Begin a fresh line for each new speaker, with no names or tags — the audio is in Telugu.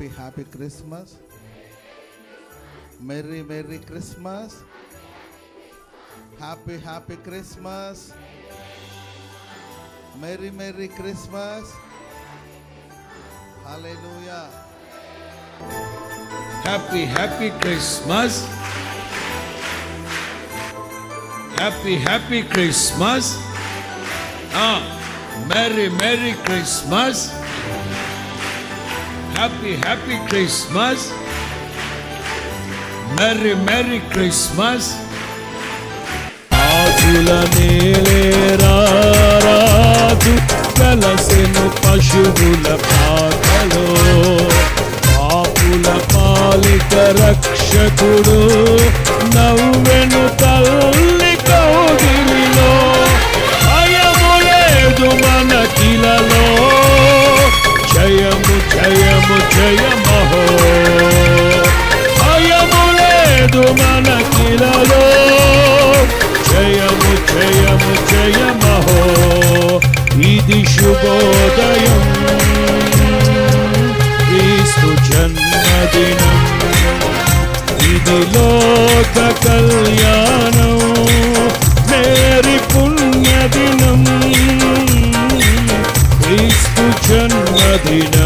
Happy Christmas. Merry merry Christmas. Happy Christmas. Merry merry Christmas. Hallelujah.
Happy Christmas. Happy Christmas. Merry Christmas. Happy Christmas. Merry Christmas. ఆకుల నేలేరాజు కలసెను పశువుల పాకలో, పాపుల పాలిక రక్షకుడు నవ్వెను తల్లి కౌగిలిలో. భయము లేదు మనకిలలో, జయము జయము జయమహో. భయము లేదు మనకిలలో, జయము జయము జయమహో. ఇది శుభోదయం, క్రీస్తు జన్మదినం. ఇది లోక కళ్యాణం, మేరీ పుణ్యదినం. క్రీస్తు జన్మదినం.